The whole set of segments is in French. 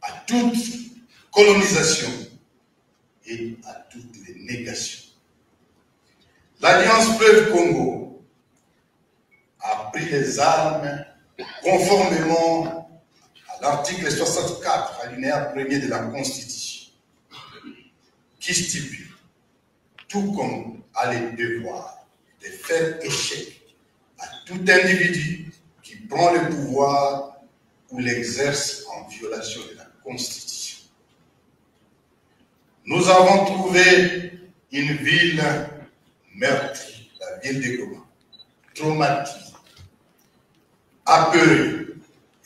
à toute colonisation et à toutes les négations. L'Alliance Fleuve Congo a pris les armes conformément à l'article 64, alinéa 1er de la Constitution, qui stipule, tout comme a les devoirs de faire échec à tout individu qui prend le pouvoir ou l'exerce en violation de la Constitution. Nous avons trouvé une ville meurtrie, la ville de Goma, traumatisée, apeurée,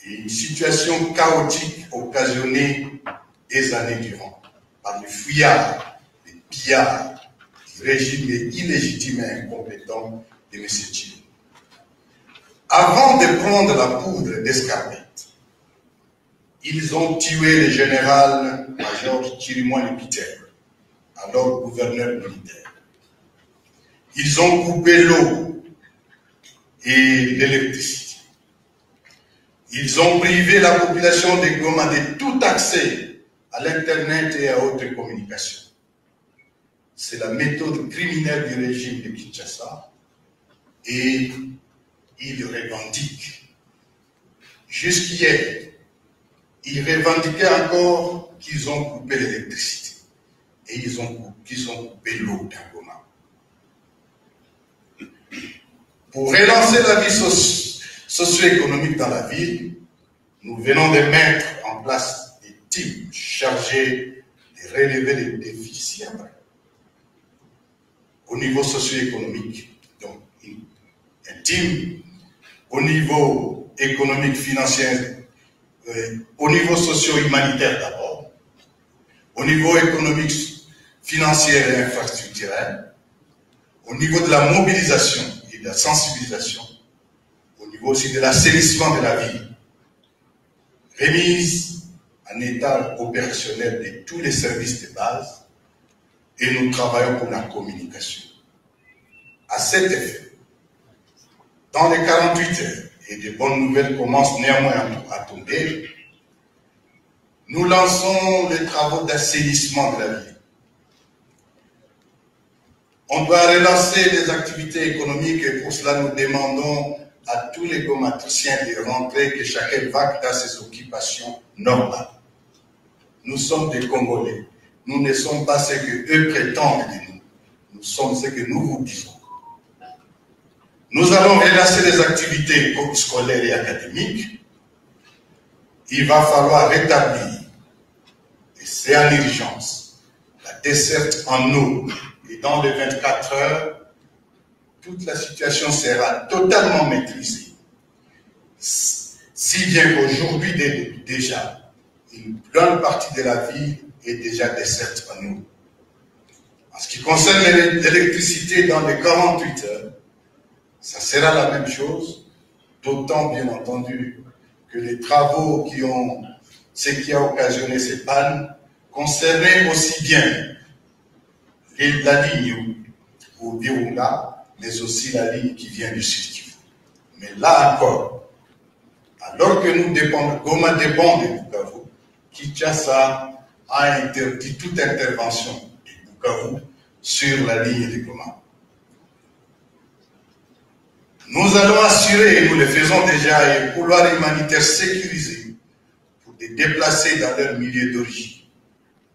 et une situation chaotique occasionnée des années durant par les fuyards, les pillards, les régimes illégitimes et incompétents de M. Tshilombo. Avant de prendre la poudre d'escarpette, ils ont tué le général-major Chirimwami Peter, alors gouverneur militaire. Ils ont coupé l'eau et l'électricité. Ils ont privé la population de Goma de tout accès à l'Internet et à autres communications. C'est la méthode criminelle du régime de Kinshasa et ils revendiquent. Jusqu'hier, ils revendiquaient encore qu'ils ont coupé l'électricité et qu'ils ont coupé l'eau dans Goma. Pour relancer la vie socio-économique dans la ville, nous venons de mettre en place des teams chargés de relever les défis au niveau socio-économique. Donc, un team au niveau économique, financier, au niveau socio-humanitaire d'abord, au niveau économique, financier et infrastructurel, au niveau de la mobilisation et de la sensibilisation, au niveau aussi de l'assainissement de la ville, remise en état opérationnel de tous les services de base, et nous travaillons pour la communication. À cet effet, dans les 48 heures, et de bonnes nouvelles commencent néanmoins à tomber, nous lançons les travaux d'assainissement de la ville. On doit relancer les activités économiques et pour cela nous demandons à tous les gomatriciens de rentrer, que chacun va dans ses occupations normales. Nous sommes des Congolais. Nous ne sommes pas ce que eux prétendent de nous. Nous sommes ce que nous vous disons. Nous allons relancer les activités scolaires et académiques. Il va falloir rétablir, et c'est en urgence, la desserte en eau. Et dans les 24 heures, toute la situation sera totalement maîtrisée. Si bien qu'aujourd'hui déjà, une grande partie de la ville est déjà desserte en eau. En ce qui concerne l'électricité dans les 48 heures, ça sera la même chose, d'autant bien entendu que les travaux ce qui a occasionné ces pannes concernaient aussi bien la ligne au Virunga, mais aussi la ligne qui vient du Sud Kivu. Mais là encore, alors que Goma dépend de Bukavu, Kinshasa a interdit toute intervention de Bukavu sur la ligne de Goma. Nous allons assurer, et nous le faisons déjà, un couloir humanitaire sécurisé pour les déplacer dans leur milieu d'origine.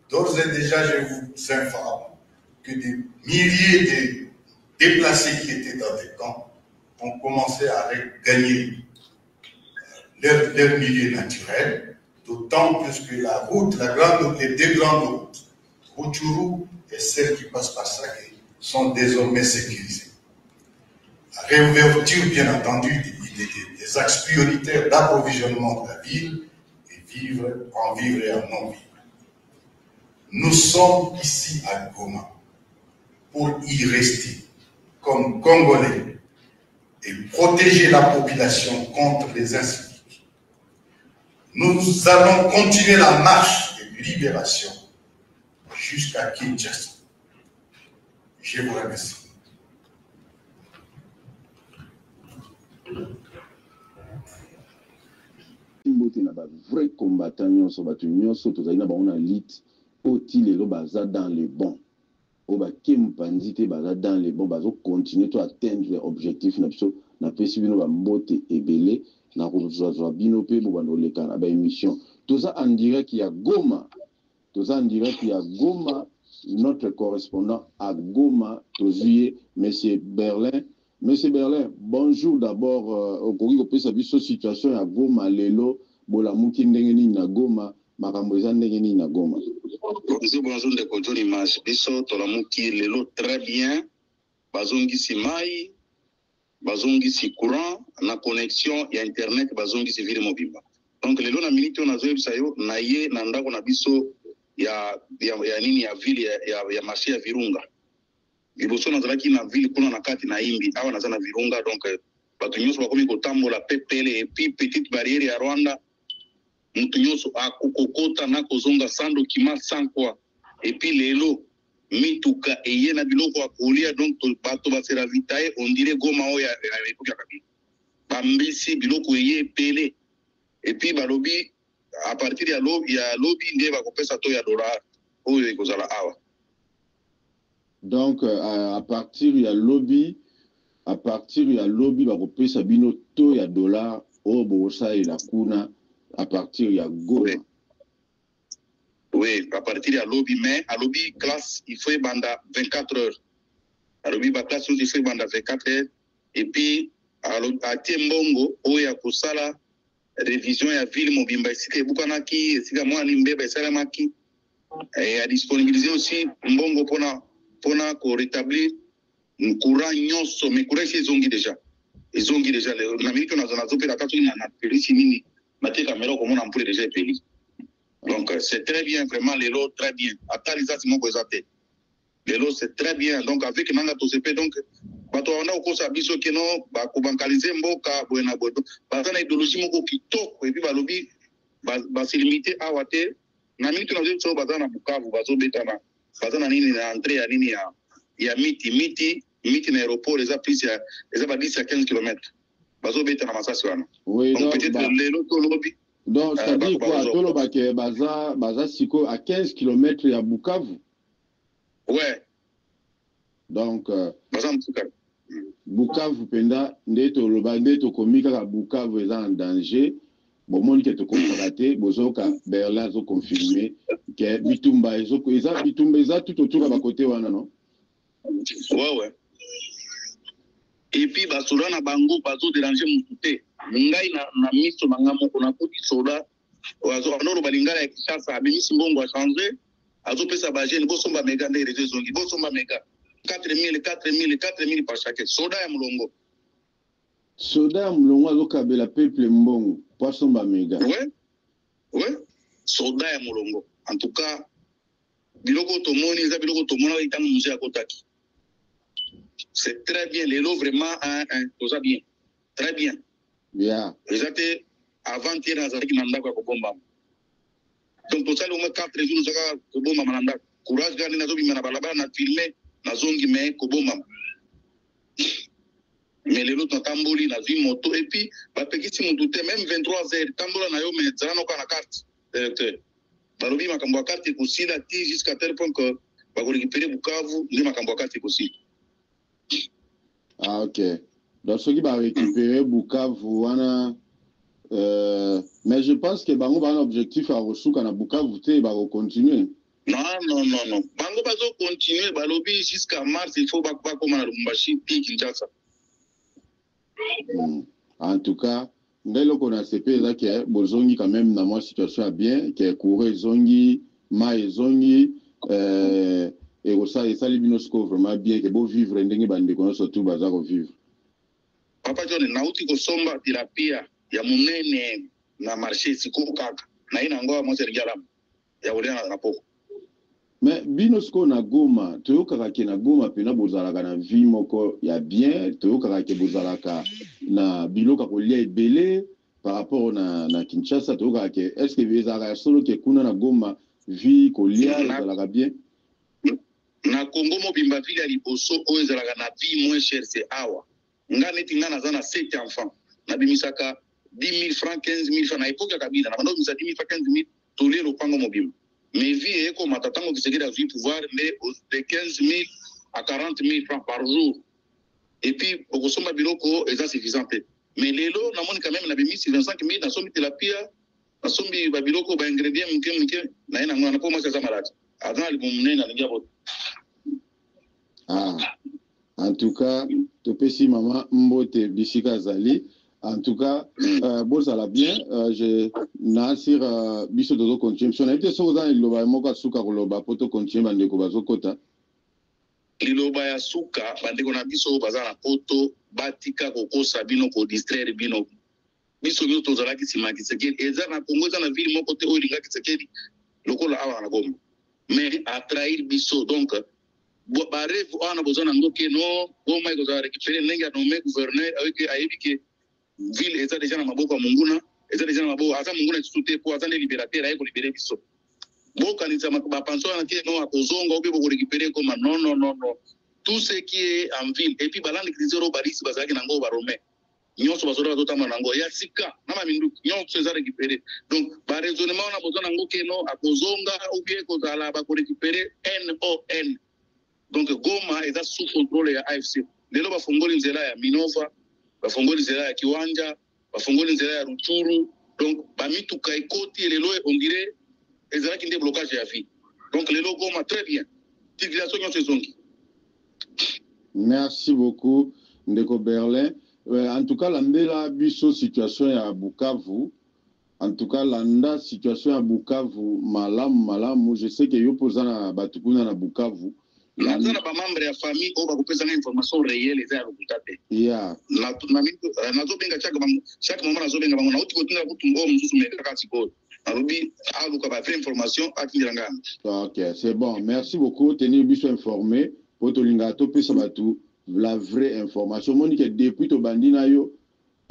D'ores et déjà, je vous informe que des milliers de déplacés qui étaient dans des camps ont commencé à regagner leur milieu naturel, d'autant plus que la route, les deux grandes routes, Rutshuru et celles qui passent par Sake, sont désormais sécurisées. La réouverture, bien entendu, des axes prioritaires d'approvisionnement de la ville, et en vivre et en non-vivre. Nous sommes ici à Goma pour y rester comme Congolais et protéger la population contre les inciviques. Nous allons continuer la marche de libération jusqu'à Kinshasa. Je vous remercie. te na ba vrai combattant nyonso batu nyonso tozali na bango na lit oti lelo baza dans les bons o ba kempanzi te baza dans les bons bazo continuer to atteindre objectif na biso na pesi bino ba mbote ebele na kozwa bino pe bo bandoleka na ba émission toza en direct ya Goma toza en direct ya Goma notre correspondant à Goma tozuye monsieur Berlin. Monsieur Berlin, bonjour d'abord. Au Congo, on peut situation à Goma, lelo, bolamuki ndengeni na Goma, makamboza ndengeni na Goma. Bonjour de Kotoni Mas, biso tolamuki lelo très bien. Bazongi si mai, bazongi si courant, na connexion et internet, bazongi si ville mobile. Donc lelo na minute on a zoe bisayo na ye na ndako na biso ya nini ya ville ya marché ya Virunga. Liboso nazalaki na ville kuna na kati na Imbi awa naza na Virunga donc bato nyonso bakomi kotambola pepele et puis petite barrière ya Rwanda mutu nyonso akokokota na kozonga sans document sans quoi et puis lelo mituka eye na biloko ya kolia donc bato basera vitae on dirait Goma oya époque ya Kabila bambisi biloko eye pele et puis balobi à partir ya lobby nde bakopesa to ya dollar oyo ekozala awa. Donc, à partir ya lobby, bakopesa sabino to ya dollar au bosa et la kuna à partir ya Goma. Oui, à partir ya lobby, mais à lobby classe, il faut banda 24 heures. À lobby ba classe, il faut banda 24 heures. Et puis, à Tiembongo, où ya kusala révision ya ville mobimba isike bukanaki, sika mwa nimbeba isalamaki, et à disponibiliser aussi mbongo pour rétablir un courant nyonso mais courant c'est zongi déjà la minute on a zopé la carte na police nini mate caméra comme on a pour déjà peli donc c'est très bien vraiment les lots très bien ataliza simon kozate les lots c'est très bien donc avec nanga to CP donc bato wana okosa biso keno ba ko bankaliser mboka boena bodo bazana idéologie moko kitoko et puis balobi ba se limiter à wate na minute on a zo bazana Bukavu bazo betana bazana nini na entrée ya nini ya miti na aéroport les a plus les a pas 10 à 15 km bazo beta na masasi wana oui donc peut-être lelo to lobby donc ça dit quoi tolo ba ke baza siko à 15 km ya Bukavu. Ouais, donc baza mtuka Bukavu penda ndeto loba ndeto komika ka Bukavu est en danger. Bon, mon qui est constaté, bozoka Berlin zo confirmé que bitumba eza tout autour à côté wana non. Ouais. Et puis basoda na bango bazo déranger mututé. Ngai na miso mangamo kona koti soda. Wazo anoro balingala ya Kishasa abimisi mbongo a changer. Azo pesa bajene bosomba mega ndé réseau zongi bosomba mega 4000 par chaque soda ya mulongo. Soda ya mulongo azo kabela peuple mbongo. Poisson méga. Ouais. Soda ya mulongo. En tout cas, biloko tomoni, za biloko tomona itanga musée à Kotaki. C'est très bien. Les lots vraiment, tout ça bien. Très bien. Bien. Ils étaient avant-hier dans Zaki Nanda Kobomba. Donc, tout ça, au moins 4 jours, Zaka Kobomba Mananda. Courage, Gani Nazobi Manabalaba, na filmé, Nazongi, mais Kobomba. Mais les autres tamboli na vie moto et puis ba pekisi mututé même 23h tambola na yo mais zana ko na carte directeur balobi makambo ya carte kusila ti jusqu'à tel point que ba ko récupérer Bukavu ni makambo ya carte kusila. Ah OK. Donc ceux qui va récupérer Bukavu wana mais je pense que bango ba un objectif à resuka na Bukavu te ba continuer. Non. Bango bazo continuer balobi jusqu'à mars il faut ba comme na Lubumbashi ti Kinshasa. En tout cas, ndelo kona CP là que bozongi quand même dans moi situation bien que courir zongi mai zongi et ça et ça libinosko vraiment bien que beau vivre ndenge bande kono surtout baza ko vivre. Papa John nauti ko somba thérapia ya munene na marché siko kaka na ina ngoa mo sergala ya ulena na poko. Mais binosko na Goma, toyokaka ke na Goma pena bozalaka na vie moko ya bien, toyokaka ke bozalaka na biloka kolia ebele par rapport na Kinshasa, toyokaka ke est-ce que bezalaka solo ke kuna na Goma vie kolia ezalaka bien? Na Congo mobimba ville ya liboso oyo ezalaka na vie moins chère c'est awa. Nga neti nga naza na 7 enfants. Na bimisaka 10 000 francs, 15 000 francs. À l'époque, il y a 10 000 francs, 15 000, tous les repango mobile. Mais vie est comme à Tatango qui se dit à vie pouvoir, mais de 15 000 à 40 000 francs par jour. Et puis, au Kosoma Biloko, c'est suffisant. Mais les lots, on a quand même 25 000, dans son tilapia, dans son Biloko, ingrédient, on n'a pas moi, c'est ça malade. Avant, le bon monde, ah. En tout cas, Topesi Maman Mbote Bishika Zali. En tout cas, bon, ça l'a bien. Je Nasir Biso Dozo continue. Si on a été sur le Loba Moka Suka Loba, Poto continue, Bandeko Bazo Kota. Liloba ya Suka, Bandeko na Biso Bazana Poto, Batika Koko Sabino, Ko distraire Bino. Biso Biso Tozala Kisima Kisekedi. Eza na Kongo, Eza na ville, mon côté, Olinga Kisekedi. Loko la Awa na Gombe. Mais à trahir Biso, donc, Barre, on a besoin d'un goût no, Goma est récupéré, Nenga nommé gouverneur, avec Aïbike, ville, et ça déjà dans ma boca Munguna, et ça déjà dans ma boca, Asa Munguna est sous-té pour attendre les libérateurs, et pour libérer Biso. Boka Nisa Mapanso, non, à Kozonga, pour récupérer comme non. Tout ce qui est en ville, et puis Balan, les zéro baris, Bazaki Nango, Baromé. Nyon so bazora totama nango ya sika na mamindu nyon so za récupérer donc ba raisonnement on a besoin nango keno a Kozonga ou bien Kozala ba ko récupérer NON. Donc Goma est sous contrôle ya AFC. Lelo bafungoli nzela ya Minova, bafungoli nzela ya Kiwanja, bafungoli nzela ya Rutshuru. Donc bamituka ikoti lelo on dirait ezala ki déblocage ya vie. Donc lelo Goma très bien. Civilisation nyon sezongi. Merci beaucoup Ndeko Berlin. En tout cas, la biso situation à Bukavu. En tout cas, la situation à Bukavu malam. Je sais que yo posana batukuna na Bukavu. La membre de la famille on va couper une information réelle et à l'hôpital. Yeah. Nazo benga chaque moment nazo benga bango uti kotunga kutumbo mususu meka katiko. Alubi aluka ba vraie information akiranga. OK, c'est bon. Merci beaucoup tenir biso informé pour tolinga to pesa batu la vraie information. Moni que depuis to bandina yo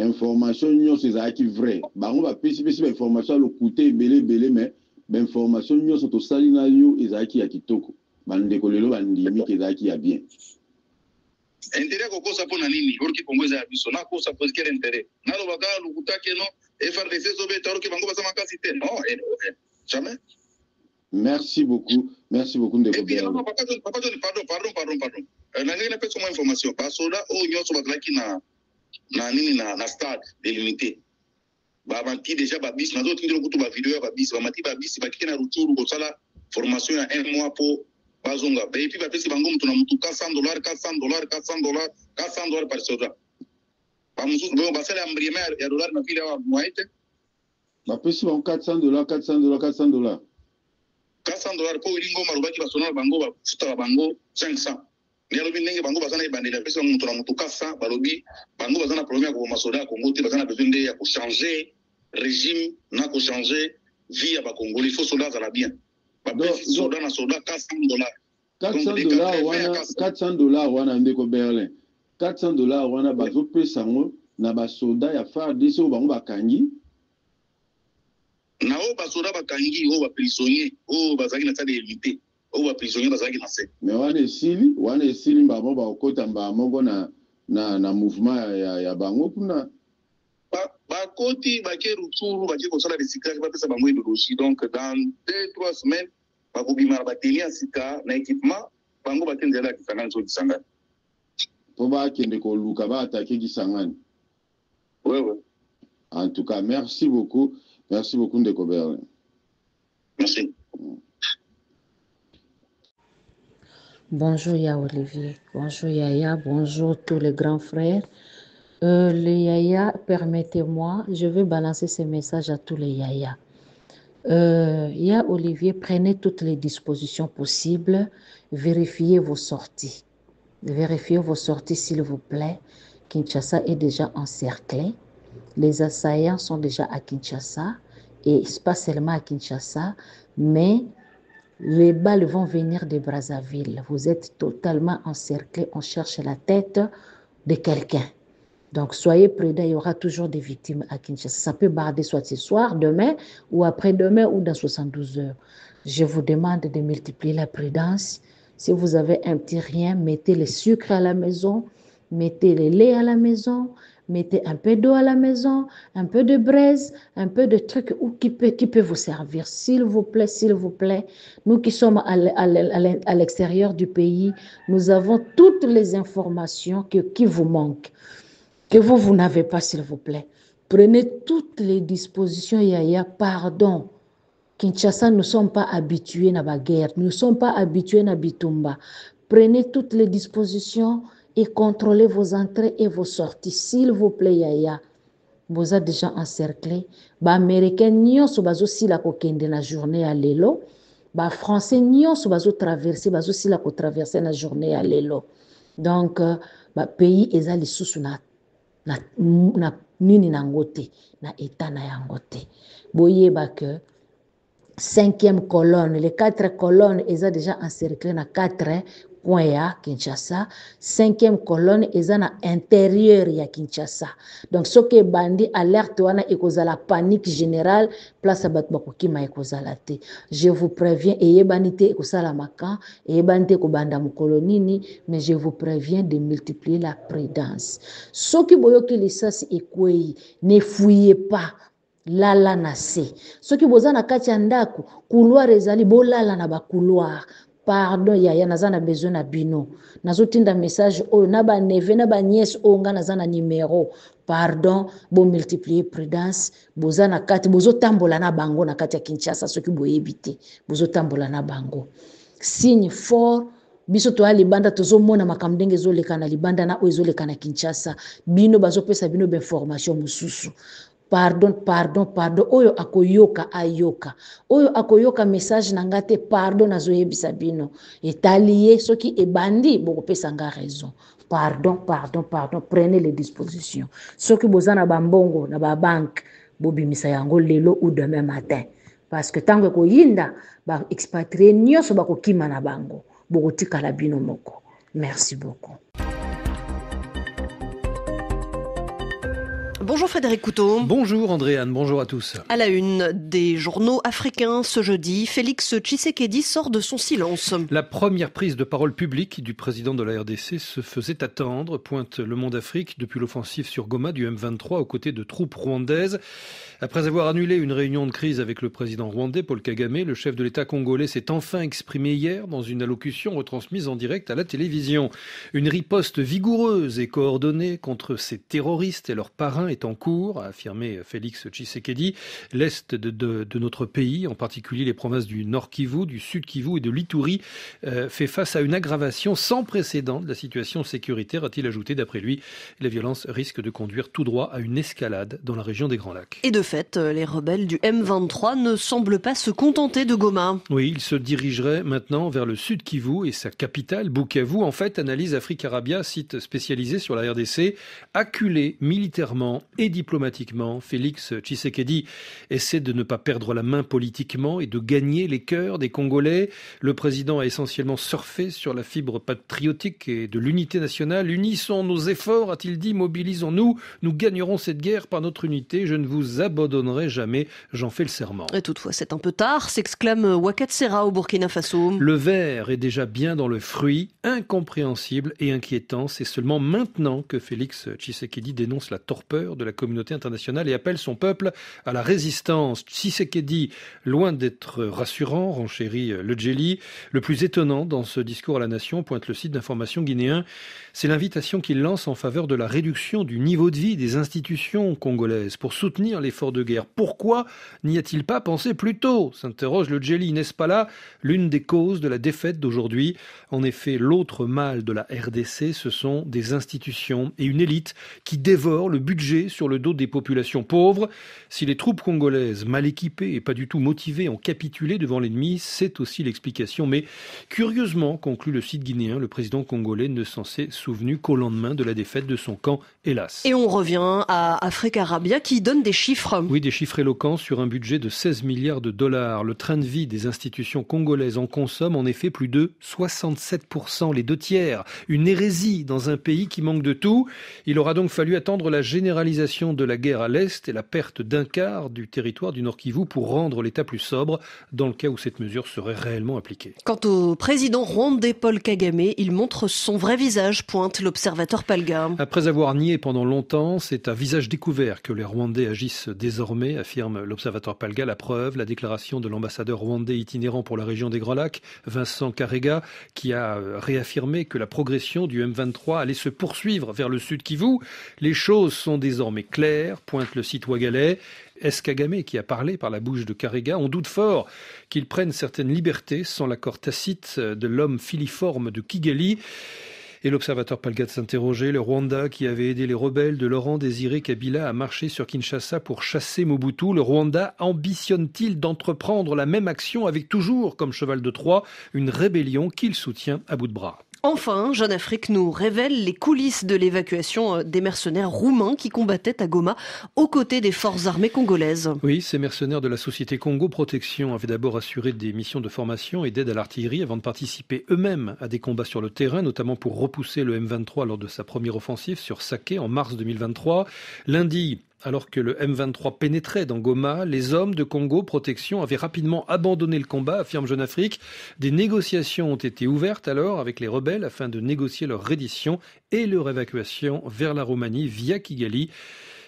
information nyo c'est ça qui vrai. Bango ba pesi information le coûter belé mais information nyo so to salina yo ezaki ya kitoko. Bandeko lelo bandimi kezaki ya bien. Intérêt ko kosa pona nini orki kongoza ya biso na kosa pour quel intérêt na lo baka lukuta keno FRDC so be taro ke bango basa makasite non jamais. Merci beaucoup ndeko bien. Pardon na ngena pesa mo information ba soda o nyoso baklaki na nini na stade délimité ba banti déjà ba bis na zo tindiro kutu ba vidéo ba bis ba mati ba bis ba kina Rutshuru ko sala formation ya 1 mois pour bazonga et puis bapesi bango mutu na mutu $400 par soldat ba mususu bo basala ambriema ya dollar na vile wa moite bapesi bango $400 po ilingo marubaki basona bango ba futa bango 500 ni alobi ndenge bango bazana ibandela pesi bango mutu na mutu 400 balobi bango bazana problème ya ko masoda Congo te bazana besoin de ya ko changer régime na ko changer vie ya ba Congolais il faut soldat za la bien. Soldat na soldat $400. $400 wana ndeko Berlin. $400 wana bazo pesa ngo na ba soldat ya FARDC o bango bakangi. Na o ba soldat bakangi o ba prisonnier o bazaki na tade éviter o ba prisonnier bazaki na se. Mais wana esili mbamo ba okota mbamo na mouvement ya bango kuna. Bakoti bake Rutshuru bake kosala recyclage bapesa bango idéologie donc dans 2-3 semaines bakobima bateli sika na équipement bango bakenzela Kisangani so Kisangani po bakende koluka ba attaquer Kisangani. Ouais. En tout cas, merci beaucoup Ndeko Berlin. Merci. Bonjour Ya Olivier, bonjour Yaya, bonjour tous les grands frères. Les Yaya, permettez-moi, je veux balancer ce message à tous les Yaya. Ya Olivier, prenez toutes les dispositions possibles, vérifiez vos sorties. Vérifiez vos sorties s'il vous plaît. Kinshasa est déjà encerclé. Les assaillants sont déjà à Kinshasa et pas seulement à Kinshasa, mais les balles vont venir de Brazzaville. Vous êtes totalement encerclés, on cherche la tête de quelqu'un. Donc, soyez prudents, il y aura toujours des victimes à Kinshasa. Ça peut barder soit ce soir, demain, ou après-demain, ou dans 72 heures. Je vous demande de multiplier la prudence. Si vous avez un petit rien, mettez le sucre à la maison, mettez le lait à la maison, mettez un peu d'eau à la maison, un peu de braise, un peu de trucs qui peut vous servir. S'il vous plaît, s'il vous plaît. Nous qui sommes à l'extérieur du pays, nous avons toutes les informations qui vous manquent, que vous n'avez pas, s'il vous plaît. Prenez toutes les dispositions, Yaya, pardon. Kinshasa, nous ne sommes pas habitués à la guerre, nous ne sommes pas habitués à Bitumba. Prenez toutes les dispositions et contrôlez vos entrées et vos sorties. S'il vous plaît, Yaya. Vous êtes déjà encerclés. Les Américains, nous sommes aussi là pour la journée à l'élo. Les Français, nous sommes traverser la journée à l'élo. Donc, le pays est allé sous na nini nangote, na état na yangote. Boye ba que 5e colonne, les 4 colonnes, ils ont déjà encerclé na 4 points ya Kinshasa. 5e colonne, ils ont à intérieur ya Kinshasa. Donc, ce qui est bandit, alerte, wana ekoza la panique générale, place à batbakoki ma ekoza la te. Je vous préviens, ayez banité ekosa la makan, ayez banité kobanda mukolonini, mais je vous préviens de multiplier la prudence. Ce qui boyoki lisasi ekwei, ne fouillez pas. Lala na se. Soki boza na kati ya ndako, couloir ezali bolala na ba couloir. Pardon, Yaya, naza na besoin na bino. Nazotinda message oyo na ba neve na ba nièce oyo nga naza na numéro. Pardon, bo multiplier prudence, boza na kati, bozo tambola na bango na kati ya Kinshasa soki boyebi te. Bozo tambola na bango. Signe fort. Biso toa libanda tozomona makambo ndenge ezoleka na libanda na oyo ezoleka na Kinshasa. Bino bazopesa bino ba information mususu. Pardon. Oyo akoyoka ayoka. Oyo akoyoka message na ngate pardon nazoyebisa bino. Etalié soki ebandi bokopesa nga raison. Pardon. Prenez les dispositions. Soki bozana bambongo na ba banque bobimisa yango lelo ou demain matin. Parce que tango koyinda ba expatrié nyonso bakokima na bango. Bokotika la bino moko. Merci beaucoup. Bonjour Frédéric Couteau. Bonjour Andréane, bonjour à tous. À la une des journaux africains ce jeudi, Félix Tshisekedi sort de son silence. La première prise de parole publique du président de la RDC se faisait attendre, pointe Le Monde Afrique depuis l'offensive sur Goma du M23 aux côtés de troupes rwandaises. Après avoir annulé une réunion de crise avec le président rwandais Paul Kagame, le chef de l'État congolais s'est enfin exprimé hier dans une allocution retransmise en direct à la télévision. Une riposte vigoureuse et coordonnée contre ces terroristes et leurs parrains est en cours, a affirmé Félix Tshisekedi. L'Est de notre pays, en particulier les provinces du Nord Kivu, du Sud Kivu et de l'Ituri, fait face à une aggravation sans précédent de la situation sécuritaire, a-t-il ajouté. D'après lui, les violences risquent de conduire tout droit à une escalade dans la région des Grands Lacs. Et de fait, les rebelles du M23 ne semblent pas se contenter de Goma. Oui, ils se dirigeraient maintenant vers le Sud Kivu et sa capitale, Bukavu. En fait, analyse Afrique Arabia, site spécialisé sur la RDC, acculé militairement et diplomatiquement. Félix Tshisekedi essaie de ne pas perdre la main politiquement et de gagner les cœurs des Congolais. Le président a essentiellement surfé sur la fibre patriotique et de l'unité nationale. Unissons nos efforts, a-t-il dit, mobilisons-nous. Nous gagnerons cette guerre par notre unité. Je ne vous abandonnerai jamais, j'en fais le serment. Et toutefois, c'est un peu tard, s'exclame Ouakatsera au Burkina Faso. Le verre est déjà bien dans le fruit, incompréhensible et inquiétant. C'est seulement maintenant que Félix Tshisekedi dénonce la torpeur de la communauté internationale et appelle son peuple à la résistance. Tshisekedi, loin d'être rassurant, renchérit Le Djeli. Le plus étonnant dans ce discours à la nation, pointe le site d'information guinéen, c'est l'invitation qu'il lance en faveur de la réduction du niveau de vie des institutions congolaises pour soutenir l'effort de guerre. Pourquoi n'y a-t-il pas pensé plus tôt, s'interroge Le Djeli. N'est-ce pas là l'une des causes de la défaite d'aujourd'hui? En effet, l'autre mal de la RDC, ce sont des institutions et une élite qui dévorent le budget sur le dos des populations pauvres. Si les troupes congolaises, mal équipées et pas du tout motivées, ont capitulé devant l'ennemi, c'est aussi l'explication. Mais curieusement, conclut le site guinéen, le président congolais ne s'en s'est souvenu qu'au lendemain de la défaite de son camp, hélas. Et on revient à Afrique Arabia qui donne des chiffres. Oui, des chiffres éloquents sur un budget de 16 milliards de dollars. Le train de vie des institutions congolaises en consomme en effet plus de 67%, les 2 tiers. Une hérésie dans un pays qui manque de tout. Il aura donc fallu attendre la généralisation généralisation de la guerre à l'Est et la perte d'un quart du territoire du Nord Kivu pour rendre l'État plus sobre, dans le cas où cette mesure serait réellement appliquée. Quant au président rwandais Paul Kagame, il montre son vrai visage, pointe l'observateur Palga. Après avoir nié pendant longtemps, c'est à visage découvert que les Rwandais agissent désormais, affirme l'observateur Palga. La preuve, la déclaration de l'ambassadeur rwandais itinérant pour la région des Grands Lacs, Vincent Karega, qui a réaffirmé que la progression du M23 allait se poursuivre vers le sud Kivu. Les choses sont désormais claires, pointe le site Ouagalais. Est-ce Kagame qui a parlé par la bouche de Karega? On doute fort qu'il prenne certaines libertés sans l'accord tacite de l'homme filiforme de Kigali. Et l'observateur Palga s'interrogeait, le Rwanda qui avait aidé les rebelles de Laurent Désiré Kabila à marcher sur Kinshasa pour chasser Mobutu, le Rwanda ambitionne-t-il d'entreprendre la même action avec toujours comme cheval de Troie une rébellion qu'il soutient à bout de bras? Enfin, Jeune Afrique nous révèle les coulisses de l'évacuation des mercenaires roumains qui combattaient à Goma aux côtés des forces armées congolaises. Oui, ces mercenaires de la société Congo Protection avaient d'abord assuré des missions de formation et d'aide à l'artillerie avant de participer eux-mêmes à des combats sur le terrain, notamment pour repousser le M23 lors de sa première offensive sur Saké en mars 2023. Lundi, alors que le M23 pénétrait dans Goma, les hommes de Congo Protection avaient rapidement abandonné le combat, affirme Jeune Afrique. Des négociations ont été ouvertes alors avec les rebelles afin de négocier leur reddition et leur évacuation vers la Roumanie via Kigali.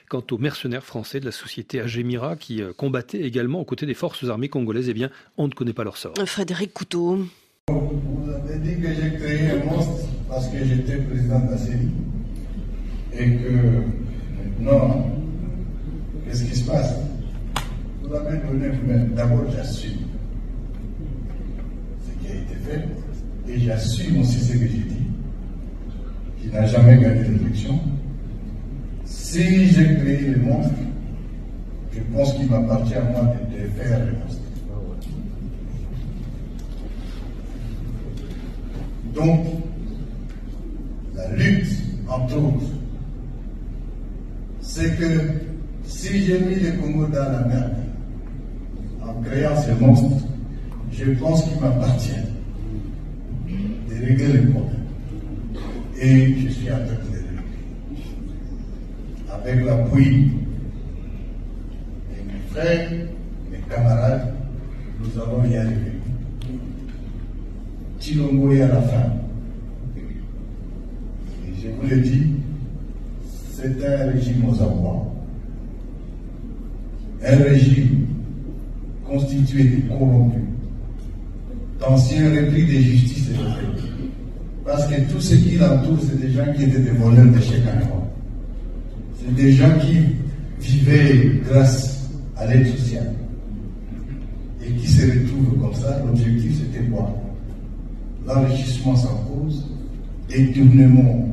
Quant aux mercenaires français de la société Agemira qui combattaient également aux côtés des forces armées congolaises, eh bien, on ne connaît pas leur sort. Frédéric Couteau. Vous avez dit que j'ai créé un monstre parce que j'étais président de la CENI et que maintenant, qu'est-ce qui se passe? Vous l'avez donné vous-même. D'abord, j'assume ce qui a été fait et j'assume aussi ce que j'ai dit, qui n'a jamais gagné l'élection. Si j'ai créé le monstre, je pense qu'il m'appartient à moi de faire le monstre. Donc, la lutte, entre autres, c'est que si j'ai mis le Congo dans la merde, en créant ce monstre, je pense qu'il m'appartient de régler les problèmes. Et je suis en train de les régler. Avec l'appui de mes frères, mes camarades, nous allons y arriver. Chilombo est à la fin. Et je vous l'ai dit, c'est un régime aux abois. Un régime constitué de corrompus, d'anciens repris de justice et de fait. Parce que tout ce qui l'entoure, c'est des gens qui étaient des voleurs de chèques à croix. C'est des gens qui vivaient grâce à l'aide sociale. Et qui se retrouvent comme ça. L'objectif, c'était quoi? L'enrichissement sans cause, détournement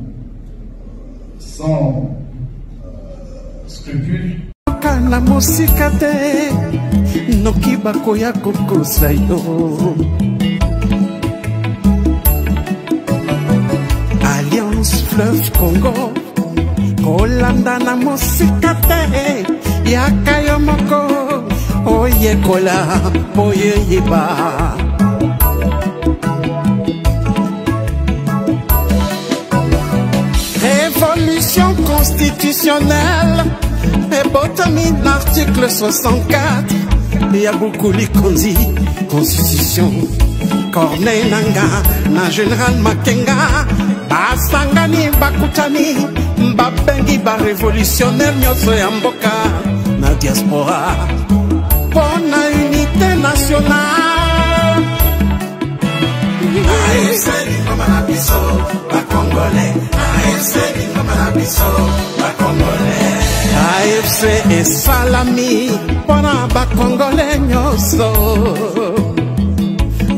sans scrupules. Kana mosika te noki bakoya kokosa yo. Alliance Fleuve Congo kolanda na mosika te yaka yo moko oyekola boyeyeba. Révolution constitutionnelle et botamine l'article 64. Yaboukuli Kondi, Constitution. Corneille Nanga, na Général Makenga. Basangani Bakutani, Mbabengi ba révolutionnaire Nyoso Yamboka, na diaspora. Pour la unité nationale. AFC Ngomanabiso, ba Congolais. AFC Ngomanabiso, ba Congolais. AFC et Salami, pona ba Congolais nyoso.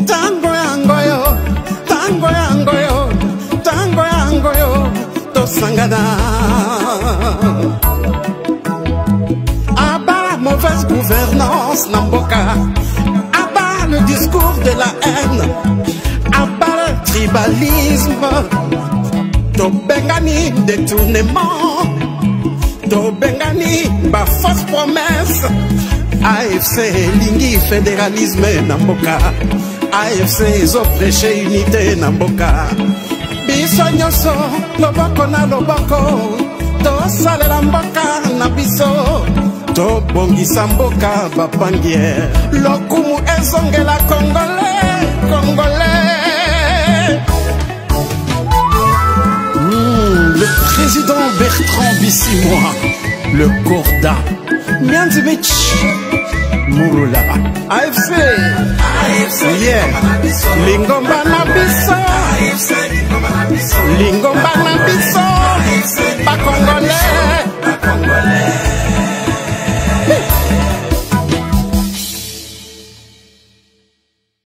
Tango yangoyo, tango yangoyo, tango yangoyo, to sangada. Abat la mauvaise gouvernance Namboka, abat le discours de la haine, abat le tribalisme, to bengani détournement. Bengani, ba fausse promesse. AFC lingi fédéralisme Namboka. AFC ils ont prêché unité Namboka. Biso nyoso loboko na loboko tosalela mboka na biso tobongisa mboka bapangie lokumu ezongela congolais le président Bertrand Bissimoa le Corda Mianzimich Murula AFC yeah Lingomba na biso Lingomba na